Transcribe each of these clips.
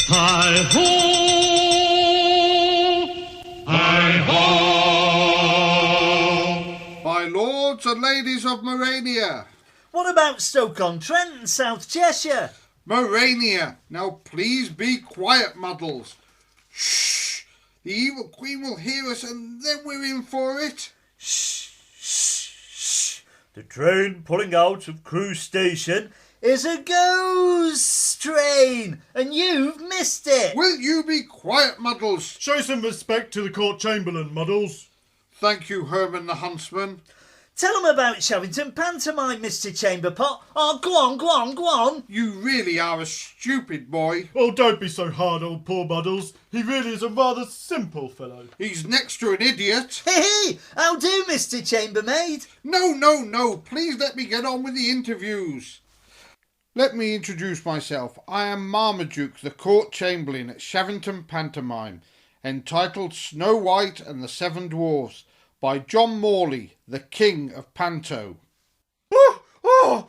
Hi-ho! Hi-ho! My lords and ladies of Morania. What about Stoke-on-Trent and South Cheshire? Morania, now please be quiet, muddles. Shh! The evil queen will hear us and then we're in for it. Shh, shh, shh. The train pulling out of Crewe station is a ghost train and you've missed it. Will you be quiet, muddles? Show some respect to the court chamberlain, Muddles. Thank you, Herman the huntsman. Tell them about Shavington Pantomime, Mr. Chamberpot. Oh, go on, go on, go on. You really are a stupid boy. Oh, don't be so hard, old poor Muddles. He really is a rather simple fellow. He's next to an idiot. Hey, how do, Mr. Chambermaid? No. Please let me get on with the interviews. Let me introduce myself. I am Marmaduke, the court chamberlain at Shavington Pantomime, entitled Snow White and the Seven Dwarfs, by John Morley, the king of panto. Oh,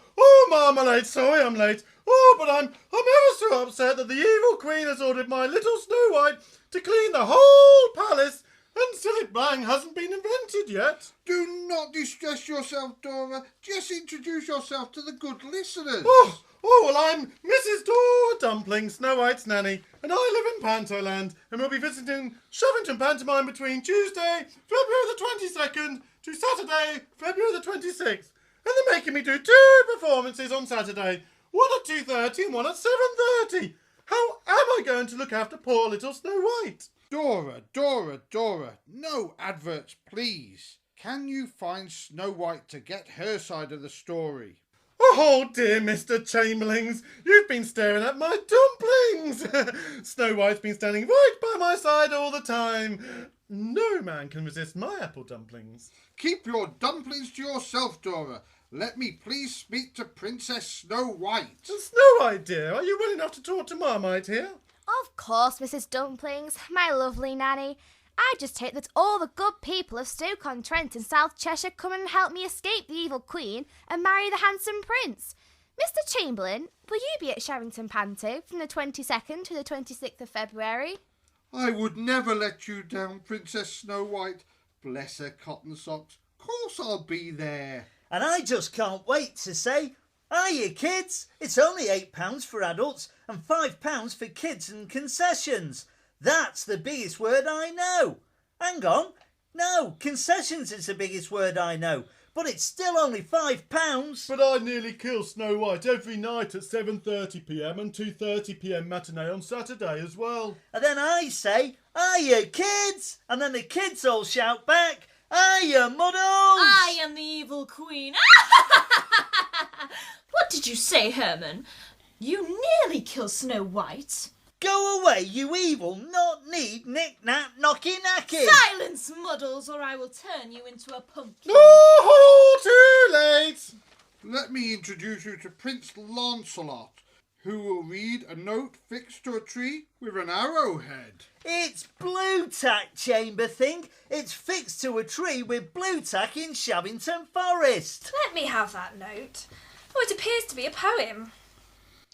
Marmalade, sorry I'm late. Oh, but I'm ever so upset that the evil queen has ordered my little Snow White to clean the whole palace, and silly bang hasn't been invented yet. Do not distress yourself, Dora. Just introduce yourself to the good listeners. Oh, well, I'm Mrs. Dora Dumpling, Snow White's nanny, and I live in Pantoland, and we'll be visiting Shavington Pantomime between Tuesday, February the 22nd, to Saturday, February the 26th. And they're making me do 2 performances on Saturday, one at 2:30 and one at 7:30. How am I going to look after poor little Snow White? Dora, no adverts, please. Can you find Snow White to get her side of the story? Oh dear, Mr. Chamberlains, you've been staring at my dumplings. Snow White's been standing right by my side all the time. No man can resist my apple dumplings. Keep your dumplings to yourself, Dora. Let me please speak to Princess Snow White. Snow White, dear, are you well enough to talk to Marmite here? Of course, Mrs. Dumplings, my lovely nanny. I just hope that all the good people of Stoke-on-Trent and South Cheshire come and help me escape the evil queen and marry the handsome prince. Mr. Chamberlain, will you be at Shavington Panto from the 22nd to the 26th of February? I would never let you down, Princess Snow White. Bless her cotton socks. Of course I'll be there. And I just can't wait to say, hiya kids, it's only £8 for adults and £5 for kids and concessions. That's the biggest word I know. Hang on. No, concessions is the biggest word I know. But it's still only £5. But I nearly kill Snow White every night at 7:30pm and 2:30pm matinee on Saturday as well. And then I say, hiya kids. And then the kids all shout back, hiya Muddles. I am the evil queen. What did you say, Herman? You nearly killed Snow White. Go away, you evil, not-need, knick-knack, knocky-knacky. Silence, Muddles, or I will turn you into a pumpkin. Oh, too late. Let me introduce you to Prince Lancelot, who will read a note fixed to a tree with an arrowhead. It's blue tack, chamber thing. It's fixed to a tree with blue tack in Shavington Forest. Let me have that note. Oh, it appears to be a poem.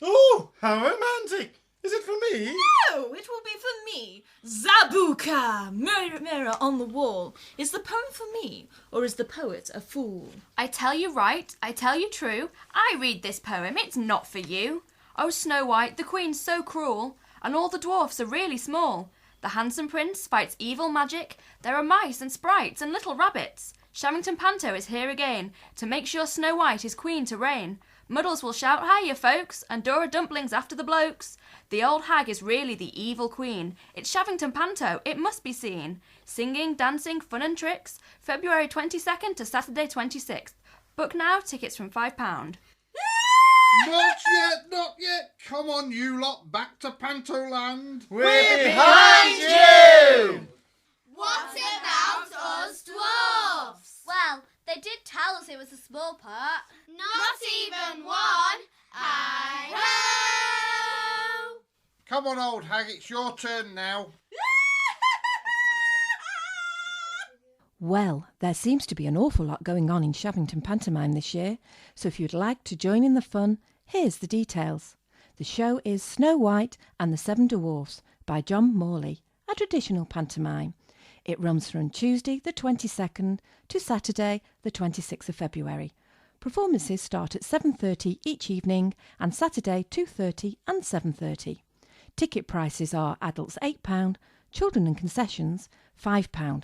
Oh, how romantic. Is it for me? No, it will be for me. Zabuka, mirror, mirror on the wall. Is the poem for me, or is the poet a fool? I tell you right, I tell you true. I read this poem, it's not for you. Oh, Snow White, the queen's so cruel, and all the dwarfs are really small. The handsome prince fights evil magic. There are mice and sprites and little rabbits. Shavington Panto is here again to make sure Snow White is queen to reign. Muddles will shout hiya folks, and Dora Dumplings after the blokes. The old hag is really the evil queen. It's Shavington Panto, it must be seen. Singing, dancing, fun and tricks. February 22nd to Saturday 26th. Book now, tickets from £5. Not yet. Come on, you lot, back to Pantoland. We're behind you. What about us dwarfs? Well, they did tell us it was a small part. Not even one. I-ho! Come on, old hag, it's your turn now. Well, there seems to be an awful lot going on in Shavington Pantomime this year, so if you'd like to join in the fun, here's the details. The show is Snow White and the Seven Dwarfs by John Morley, a traditional pantomime. It runs from Tuesday the 22nd to Saturday the 26th of February. Performances start at 7:30 each evening and Saturday 2:30 and 7:30. Ticket prices are adults £8, children and concessions £5.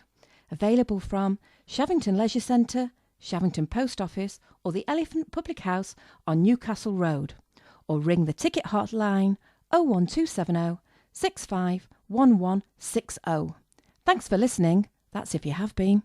Available from Shavington Leisure Centre, Shavington Post Office or the Elephant Public House on Newcastle Road. Or ring the ticket hotline 01270 65 1160. Thanks for listening. That's if you have been.